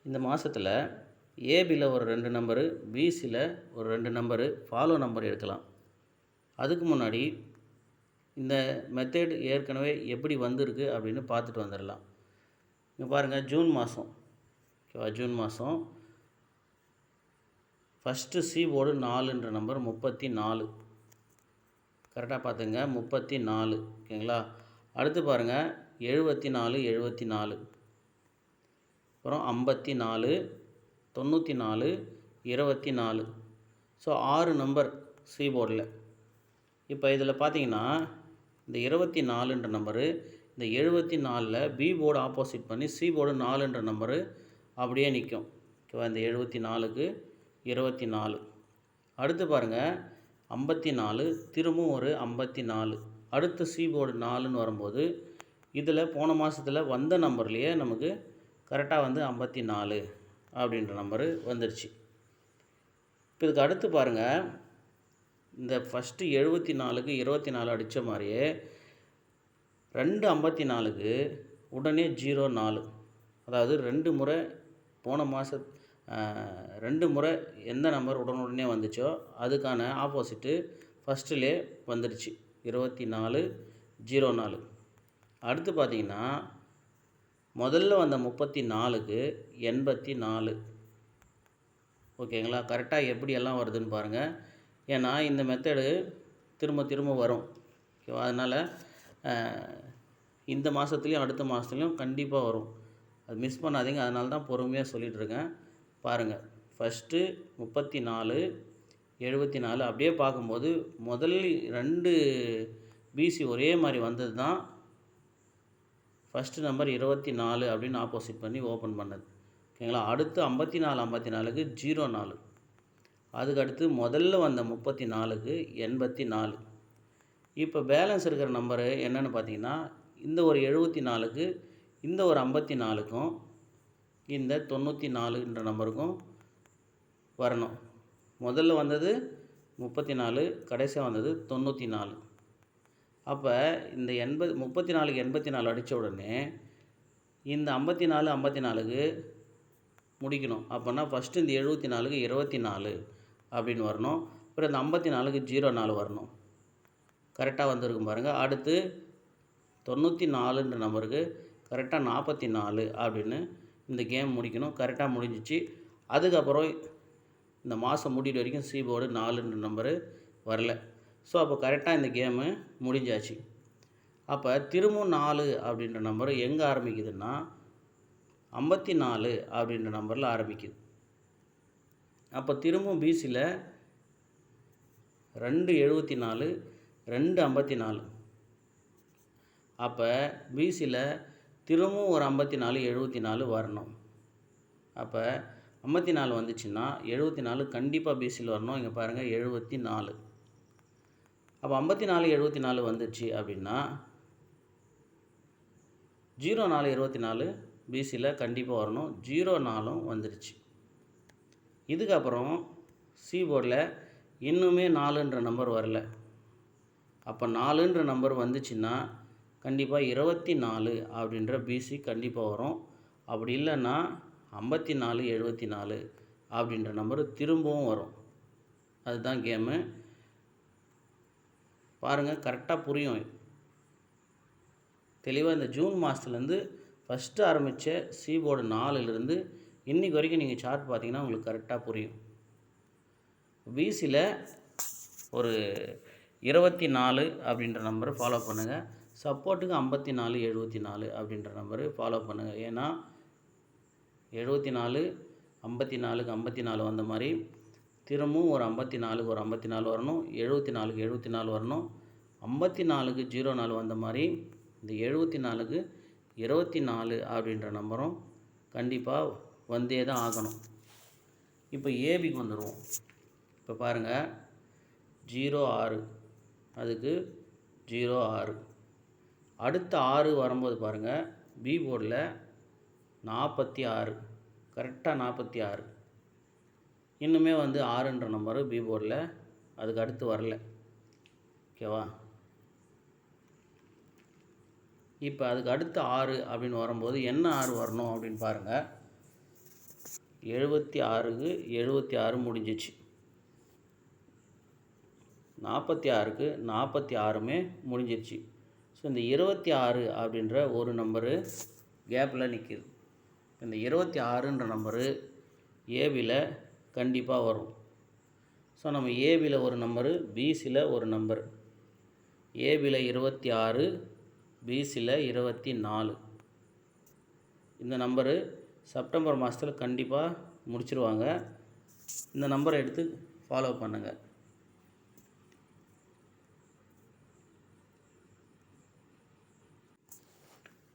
இந்த மாதத்தில் ஏபியில் ஒரு 2 நம்பரு, பிசியில் ஒரு 2 நம்பரு, ஃபாலோ நம்பர் எடுக்கலாம். அதுக்கு முன்னாடி இந்த மெத்தட் ஏற்கனவே எப்படி வந்திருக்கு அப்படின்னு பார்த்துட்டு வந்துடலாம். இங்கே பாருங்கள், ஜூன் மாதம், ஓகேவா? ஜூன் மாதம் ஃபஸ்ட்டு சி போர்டு 4ன்ற நம்பர் 34, கரெக்டாக பார்த்துங்க, 34, ஓகேங்களா? அடுத்து பாருங்கள் 74, 74, அப்புறம் 54, 94, 24. ஸோ 6 நம்பர் சி போர்டில். இப்போ இதில் பார்த்தீங்கன்னா இந்த 24ன்ற நம்பரு, இந்த 74ல் பி போர்டு ஆப்போசிட் பண்ணி சி போர்டு 4ன்ற நம்பரு அப்படியே நிற்கும், ஓகேவா? இந்த 74க்கு 24. அடுத்து பாருங்கள் 54, திரும்பவும் ஒரு 54. அடுத்து சி போர்டு 4ன்னு வரும்போது இதில் போன மாதத்தில் வந்த நம்பர்லேயே நமக்கு கரெக்டாக வந்து 54 அப்படின்ற நம்பரு வந்துடுச்சு. இப்போ இதுக்கு அடுத்து பாருங்கள், இந்த ஃபஸ்ட்டு 74க்கு 24 அடித்த மாதிரியே 254க்கு உடனே 04, அதாவது 2 முறை போன மாத 2 முறை எந்த நம்பர் உடனே வந்துச்சோ அதுக்கான ஆப்போசிட்டு ஃபஸ்ட்டிலே வந்துடுச்சு, 24, 04. அடுத்து பார்த்திங்கன்னா முதல்ல வந்த 34க்கு 84, ஓகேங்களா? கரெக்டாக எப்படியெல்லாம் வருதுன்னு பாருங்கள். ஏன்னா இந்த மெத்தடு திரும்ப திரும்ப வரும், ஓகேவா? அதனால் இந்த மாதத்துலேயும் அடுத்த மாதத்துலேயும் கண்டிப்பாக வரும், அது மிஸ் பண்ணாதீங்க. அதனால தான் பொறுமையாக சொல்லிகிட்ருக்கேன். பாருங்கள், ஃபஸ்ட்டு 34, 74 அப்படியே பார்க்கும்போது முதல் 2 பிசி ஒரே மாதிரி வந்தது தான் ஃபஸ்ட்டு நம்பர் 24 அப்படின்னு ஆப்போசிட் பண்ணி ஓப்பன் பண்ணது, ஓகேங்களா? அடுத்து 54, 54க்கு 04. அதுக்கு அடுத்து முதல்ல வந்த 34க்கு 84. இப்போ பேலன்ஸ் இருக்கிற நம்பரு என்னென்னு பார்த்தீங்கன்னா, இந்த ஒரு 74க்கு இந்த ஒரு 54க்கும் இந்த 94ன்ற நம்பருக்கும் வரணும். முதல்ல வந்தது 34, கடைசியாக வந்தது 94. அப்போ இந்த 34க்கு 84 அடித்த உடனே இந்த 54, 54க்கு முடிக்கணும். அப்போனா ஃபஸ்ட்டு இந்த 74க்கு 24 அப்படின்னு வரணும். அப்புறம் இந்த 54க்கு 04 வரணும். கரெக்டாக வந்திருக்கும் பாருங்கள். அடுத்து 94ன்ற நம்பருக்கு கரெக்டாக 44 அப்படின்னு இந்த கேம் முடிக்கணும். கரெக்டாக முடிஞ்சிச்சு. அதுக்கப்புறம் இந்த மாதம் முடிகிற வரைக்கும் சி போர்டு 4ன்ற நம்பரு வரல. ஸோ அப்போ கரெக்டாக இந்த கேமு முடிஞ்சாச்சு. அப்போ திரும்பவும் 4 அப்படின்ற நம்பர் எங்கே ஆரம்பிக்குதுன்னா 54 அப்படின்ற நம்பரில் ஆரம்பிக்குது. அப்போ திரும்பவும் பிசியில் 274, 254. அப்போ பிசியில் திரும்பவும் ஒரு 54, 74 வரணும். அப்போ 54 வந்துச்சுன்னா 74 கண்டிப்பாக பிசியில் வரணும். இங்கே பாருங்கள் 74. அப்போ 54, 74 வந்துச்சு அப்படின்னா 04, 24 பிசியில் கண்டிப்பாக வரணும். 04ம் வந்துடுச்சு. இதுக்கப்புறம் சி போர்டில் இன்னுமே 4ன்ற நம்பர் வரல. அப்போ 4ன்ற நம்பர் வந்துச்சுன்னா கண்டிப்பாக 24 அப்படின்ற பிசி கண்டிப்பாக வரும். அப்படி இல்லைன்னா 54, 74 அப்படின்ற நம்பர் திரும்பவும் வரும். அதுதான் கேமு. பாருங்கள், கரெக்டாக புரியும். தெளிவாக இந்த ஜூன் மாதத்துலேருந்து ஃபஸ்ட்டு ஆரம்பித்த சி போர்டு 4லேருந்து இன்றைக்கி வரைக்கும் நீங்கள் சார்ட் பார்த்தீங்கன்னா உங்களுக்கு கரெக்டாக புரியும். பிசியில் ஒரு 24 அப்படின்ற நம்பரை ஃபாலோ பண்ணுங்கள். சப்போர்ட்டுக்கு 54, 74 அப்படின்ற நம்பரு ஃபாலோ பண்ணுங்கள். ஏன்னா 74, 54க்கு 54 வந்த மாதிரி திரும்பவும் ஒரு 54க்கு ஒரு 54 வரணும். 74க்கு 74 வரணும். 54க்கு 04 வந்த மாதிரி இந்த 74க்கு 24 அப்படின்ற நம்பரும் கண்டிப்பாக வந்தே தான் ஆகணும். இப்போ ஏபிக்கு வந்துடுவோம். இப்போ பாருங்கள் 06, அதுக்கு 06. அடுத்த 6 வரும்போது பாருங்கள் பி போர்டில் 46, கரெக்டாக 46. இன்னுமே வந்து 6ன்ற நம்பரு பி போர்டில் அதுக்கு அடுத்து வரல, ஓகேவா? இப்போ அதுக்கு அடுத்து 6 அப்படின்னு வரும்போது என்ன 6 வரணும் அப்படின்னு பாருங்கள். 76க்கு 76 முடிஞ்சிச்சு. 46க்கு 46மே முடிஞ்சிருச்சு. ஸோ இந்த 26 அப்படின்ற ஒரு நம்பரு கேப்பில் நிற்கிது. இந்த 26ன்ற நம்பரு ஏபியில் கண்டிப்பாக வரும். ஸோ நம்ம ஏபியில் ஒரு நம்பரு, பிசியில் ஒரு நம்பர். ஏபியில் 26, பிசியில் 24. இந்த நம்பரு செப்டம்பர் மாதத்தில் கண்டிப்பாக முடிச்சிருவாங்க. இந்த நம்பரை எடுத்து ஃபாலோ பண்ணுங்கள்.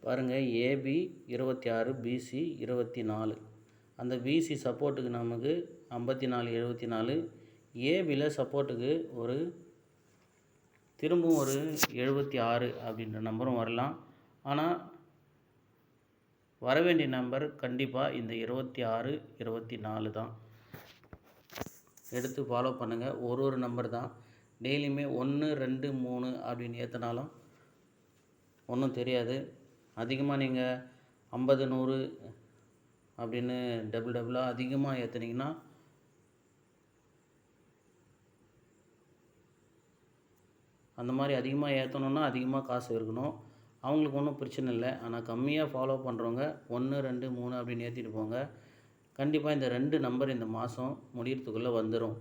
பாருங்கள், ஏபி 26, பிசி 24. அந்த பிசி சப்போர்ட்டுக்கு நமக்கு 54, 74. ஏபியில் சப்போர்ட்டுக்கு திரும்பவும் ஒரு 76 அப்படின்ற நம்பரும் வரலாம். ஆனால் வர வேண்டிய நம்பர் கண்டிப்பாக இந்த 26, 24 தான். எடுத்து ஃபாலோ பண்ணுங்கள். ஒரு நம்பர் தான். டெய்லியுமே 1, 2, 3 அப்படின்னு ஏற்றினாலும் ஒன்றும் தெரியாது. அதிகமாக நீங்கள் 50, 100 அப்படின்னு டபுளாக அதிகமாக ஏற்றுனீங்கன்னா அந்த மாதிரி அதிகமாக ஏற்றணுன்னா அதிகமாக காசு இருக்கணும். அவங்களுக்கு ஒன்றும் பிரச்சனை இல்லை. ஆனால் கம்மியாக ஃபாலோ பண்ணுறவங்க 1, 2, 3 அப்படின்னு ஏற்றிட்டு போங்க. கண்டிப்பாக இந்த 2 நம்பர் இந்த மாதம் முடியறதுக்குள்ளே வந்துடும்.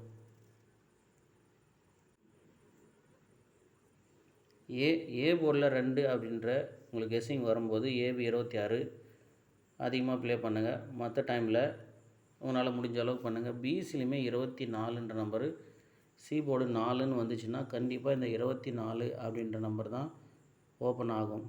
ஏ போர்டில் 2 அப்படின்ற உங்களுக்கு கெஸ்ஸிங் வரும்போது ஏபி 26 அதிகமாக ப்ளே பண்ணுங்கள். மற்ற டைமில் உங்களால் முடிஞ்ச அளவுக்கு பண்ணுங்கள். பிசிலையுமே 24ன்ற நம்பரு, சி போர்டு 4ன்னு வந்துச்சுன்னா கண்டிப்பாக இந்த 24 அப்படின்ற நம்பர் தான் ஓப்பன் ஆகும்.